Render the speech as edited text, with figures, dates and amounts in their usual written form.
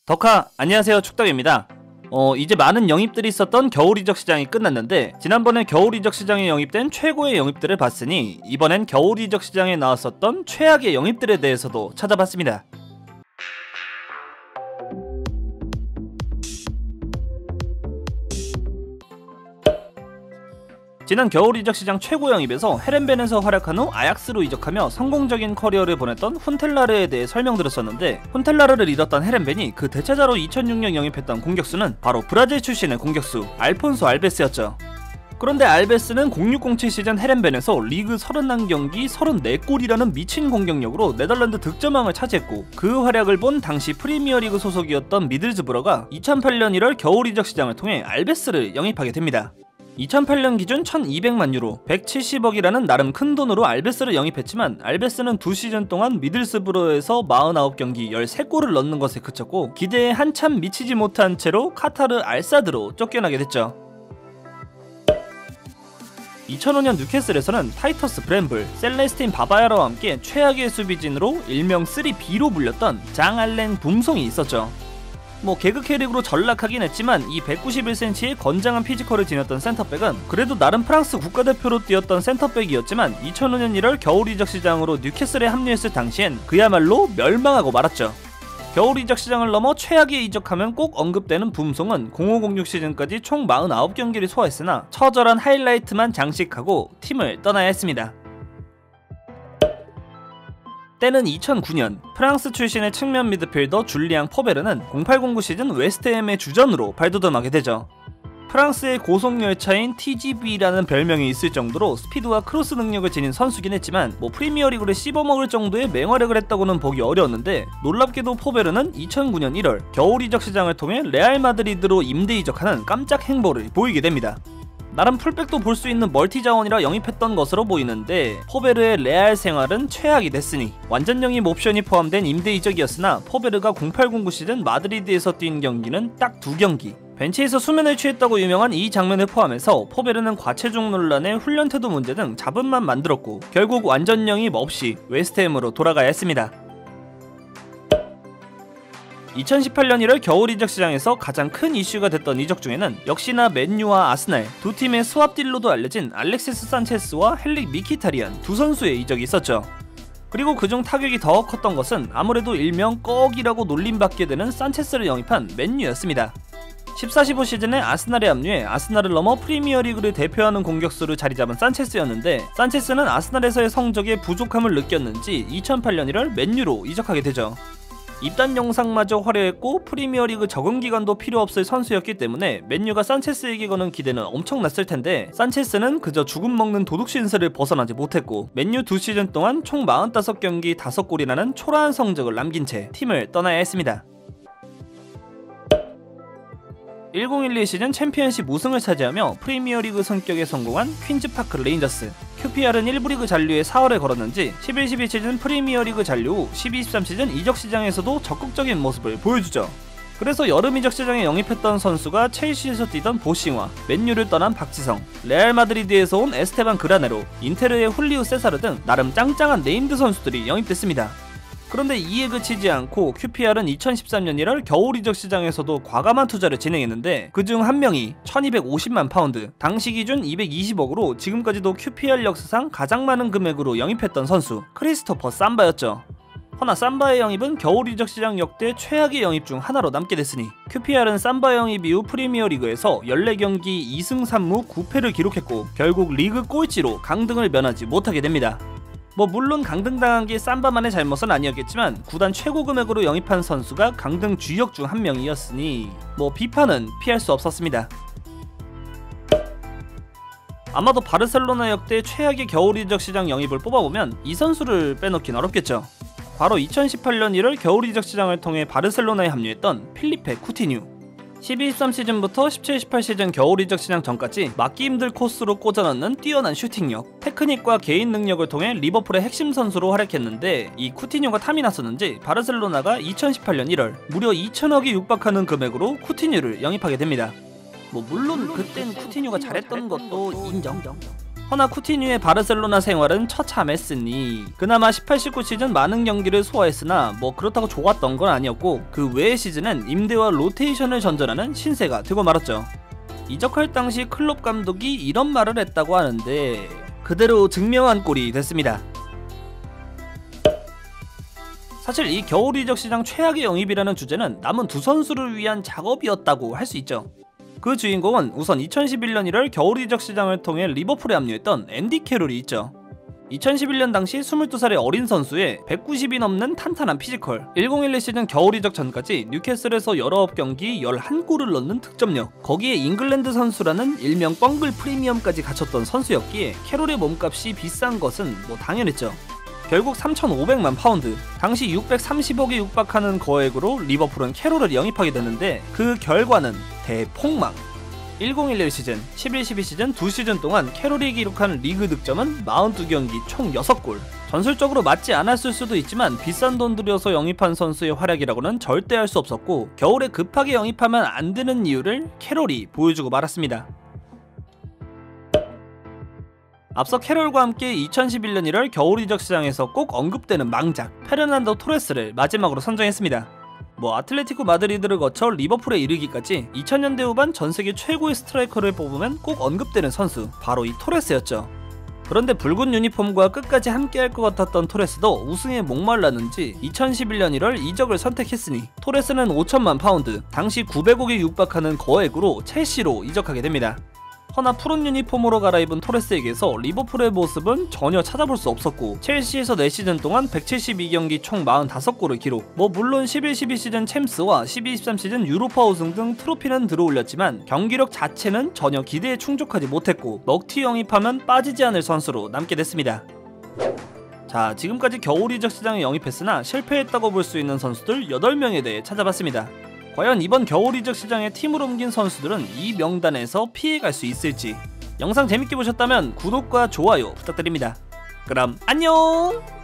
덕하, 안녕하세요. 축덕입니다. 이제 많은 영입들이 있었던 겨울 이적 시장이 끝났는데, 지난번에 겨울 이적 시장에 영입된 최고의 영입들을 봤으니 이번엔 겨울 이적 시장에 나왔었던 최악의 영입들에 대해서도 찾아봤습니다. 지난 겨울 이적 시장 최고 영입에서 헤렌벤에서 활약한 후 아약스로 이적하며 성공적인 커리어를 보냈던 훈텔라르에 대해 설명드렸었는데, 훈텔라르를 잃었던 헤렌벤이 그 대체자로 2006년 영입했던 공격수는 바로 브라질 출신의 공격수 알폰소 알베스였죠. 그런데 알베스는 0607 시즌 헤렌벤에서 리그 31경기 34골이라는 미친 공격력으로 네덜란드 득점왕을 차지했고, 그 활약을 본 당시 프리미어리그 소속이었던 미들즈브러가 2008년 1월 겨울 이적 시장을 통해 알베스를 영입하게 됩니다. 2008년 기준 1200만 유로, 170억이라는 나름 큰 돈으로 알베스를 영입했지만, 알베스는 2시즌 동안 미들스브로에서 49경기 13골을 넣는 것에 그쳤고, 기대에 한참 미치지 못한 채로 카타르 알사드로 쫓겨나게 됐죠. 2005년 뉴캐슬에서는 타이터스 브램블, 셀레스틴 바바야라와 함께 최악의 수비진으로 일명 3B로 불렸던 장 알렌 붐송이 있었죠. 개그 캐릭으로 전락하긴 했지만, 이 191cm의 건장한 피지컬을 지녔던 센터백은 그래도 나름 프랑스 국가대표로 뛰었던 센터백이었지만, 2005년 1월 겨울 이적 시장으로 뉴캐슬에 합류했을 당시엔 그야말로 멸망하고 말았죠. 겨울 이적 시장을 넘어 최악의 이적하면 꼭 언급되는 붐송은 0506 시즌까지 총 49경기를 소화했으나 처절한 하이라이트만 장식하고 팀을 떠나야 했습니다. 때는 2009년, 프랑스 출신의 측면 미드필더 줄리앙 포베르는 0809 시즌 웨스트햄의 주전으로 발돋움하게 되죠. 프랑스의 고속열차인 TGV라는 별명이 있을 정도로 스피드와 크로스 능력을 지닌 선수긴 했지만, 프리미어리그를 씹어먹을 정도의 맹활약을 했다고는 보기 어려웠는데, 놀랍게도 포베르는 2009년 1월 겨울 이적 시장을 통해 레알 마드리드로 임대 이적하는 깜짝 행보를 보이게 됩니다. 나름 풀백도 볼 수 있는 멀티 자원이라 영입했던 것으로 보이는데, 포베르의 레알 생활은 최악이 됐으니 완전 영입 옵션이 포함된 임대 이적이었으나, 포베르가 0809 시즌 마드리드에서 뛴 경기는 딱 2경기, 벤치에서 수면을 취했다고 유명한 이 장면을 포함해서 포베르는 과체중 논란에 훈련 태도 문제 등 잡음만 만들었고, 결국 완전 영입 없이 웨스트햄으로 돌아가야 했습니다. 2018년 1월 겨울 이적 시장에서 가장 큰 이슈가 됐던 이적 중에는 역시나 맨유와 아스날 두 팀의 스왑 딜로도 알려진 알렉시스 산체스와 헬릭 미키타리안 두 선수의 이적이 있었죠. 그리고 그중 타격이 더 컸던 것은 아무래도 일명 꺽이라고 놀림받게 되는 산체스를 영입한 맨유였습니다. 14-15 시즌에 아스날에 합류해 아스날을 넘어 프리미어리그를 대표하는 공격수로 자리잡은 산체스였는데, 산체스는 아스날에서의 성적에 부족함을 느꼈는지 2008년 1월 맨유로 이적하게 되죠. 입단 영상마저 화려했고 프리미어리그 적응 기간도 필요 없을 선수였기 때문에 맨유가 산체스에게 거는 기대는 엄청났을 텐데, 산체스는 그저 죽음 먹는 도둑 신세를 벗어나지 못했고, 맨유 2시즌 동안 총 45경기 5골이라는 초라한 성적을 남긴 채 팀을 떠나야 했습니다. 1012 시즌 챔피언십 우승을 차지하며 프리미어리그 성격에 성공한 퀸즈파크 레인저스, QPR은 1부 리그 잔류에 4월에 걸었는지 11-12 시즌 프리미어리그 잔류 후 12-13 시즌 이적 시장에서도 적극적인 모습을 보여주죠. 그래서 여름 이적 시장에 영입했던 선수가 첼시에서 뛰던 보싱화, 맨유를 떠난 박지성, 레알 마드리드에서 온 에스테반 그라네로, 인테르의 훌리우 세사르 등 나름 짱짱한 네임드 선수들이 영입됐습니다. 그런데 이에 그치지 않고 QPR은 2013년 1월 겨울 이적 시장에서도 과감한 투자를 진행했는데, 그중 한 명이 1250만 파운드, 당시 기준 220억으로 지금까지도 QPR 역사상 가장 많은 금액으로 영입했던 선수 크리스토퍼 삼바였죠. 허나 삼바의 영입은 겨울 이적 시장 역대 최악의 영입 중 하나로 남게 됐으니, QPR은 삼바 영입 이후 프리미어리그에서 14경기 2승 3무 9패를 기록했고, 결국 리그 꼴찌로 강등을 면하지 못하게 됩니다. 물론 강등당한 게 삼바만의 잘못은 아니었겠지만, 구단 최고 금액으로 영입한 선수가 강등 주역 중 한 명이었으니 비판은 피할 수 없었습니다. 아마도 바르셀로나 역대 최악의 겨울 이적 시장 영입을 뽑아보면 이 선수를 빼놓긴 어렵겠죠. 바로 2018년 1월 겨울 이적 시장을 통해 바르셀로나에 합류했던 필리페 쿠티뉴. 12-13 시즌부터 17-18 시즌 겨울 이적 시장 전까지 막기 힘들 코스로 꽂아넣는 뛰어난 슈팅력, 테크닉과 개인 능력을 통해 리버풀의 핵심 선수로 활약했는데, 이 쿠티뉴가 탐이 났었는지 바르셀로나가 2018년 1월 무려 2천억이 육박하는 금액으로 쿠티뉴를 영입하게 됩니다. 물론 그땐 쿠티뉴가 잘했던 것도 인정. 허나 쿠티뉴의 바르셀로나 생활은 처참했으니 그나마 18-19 시즌 많은 경기를 소화했으나 뭐 그렇다고 좋았던 건 아니었고, 그 외의 시즌은 임대와 로테이션을 전전하는 신세가 되고 말았죠. 이적할 당시 클롭 감독이 이런 말을 했다고 하는데 그대로 증명한 꼴이 됐습니다. 사실 이 겨울 이적 시장 최악의 영입이라는 주제는 남은 두 선수를 위한 작업이었다고 할 수 있죠. 그 주인공은 우선 2011년 1월 겨울 이적 시장을 통해 리버풀에 합류했던 앤디 캐롤이 있죠. 2011년 당시 22살의 어린 선수에 190이 넘는 탄탄한 피지컬, 1012 시즌 겨울 이적 전까지 뉴캐슬에서 19경기 11골을 넣는 득점력, 거기에 잉글랜드 선수라는 일명 뻥글 프리미엄까지 갖췄던 선수였기에 캐롤의 몸값이 비싼 것은 뭐 당연했죠. 결국 3,500만 파운드, 당시 630억에 육박하는 거액으로 리버풀은 캐롤을 영입하게 됐는데 그 결과는 대폭망. 1011 시즌, 11-12 시즌 2시즌 동안 캐롤이 기록한 리그 득점은 42경기 총 6골. 전술적으로 맞지 않았을 수도 있지만 비싼 돈 들여서 영입한 선수의 활약이라고는 절대 할 수 없었고, 겨울에 급하게 영입하면 안 되는 이유를 캐롤이 보여주고 말았습니다. 앞서 캐롤과 함께 2011년 1월 겨울 이적 시장에서 꼭 언급되는 망작 페르난도 토레스를 마지막으로 선정했습니다. 뭐 아틀레티코 마드리드를 거쳐 리버풀에 이르기까지 2000년대 후반 전세계 최고의 스트라이커를 뽑으면 꼭 언급되는 선수, 바로 이 토레스였죠. 그런데 붉은 유니폼과 끝까지 함께할 것 같았던 토레스도 우승에 목말랐는지 2011년 1월 이적을 선택했으니 토레스는 5천만 파운드, 당시 900억에 육박하는 거액으로 첼시로 이적하게 됩니다. 허나 푸른 유니폼으로 갈아입은 토레스에게서 리버풀의 모습은 전혀 찾아볼 수 없었고, 첼시에서 4시즌 동안 172경기 총 45골을 기록. 뭐 물론 11-12 시즌 챔스와 12-13 시즌 유로파 우승 등 트로피는 들어올렸지만 경기력 자체는 전혀 기대에 충족하지 못했고, 먹튀 영입하면 빠지지 않을 선수로 남게 됐습니다. 자, 지금까지 겨울 이적 시장에 영입했으나 실패했다고 볼 수 있는 선수들 8명에 대해 찾아봤습니다. 과연 이번 겨울 이적 시장에 팀을 옮긴 선수들은 이 명단에서 피해갈 수 있을지. 영상 재밌게 보셨다면 구독과 좋아요 부탁드립니다. 그럼 안녕!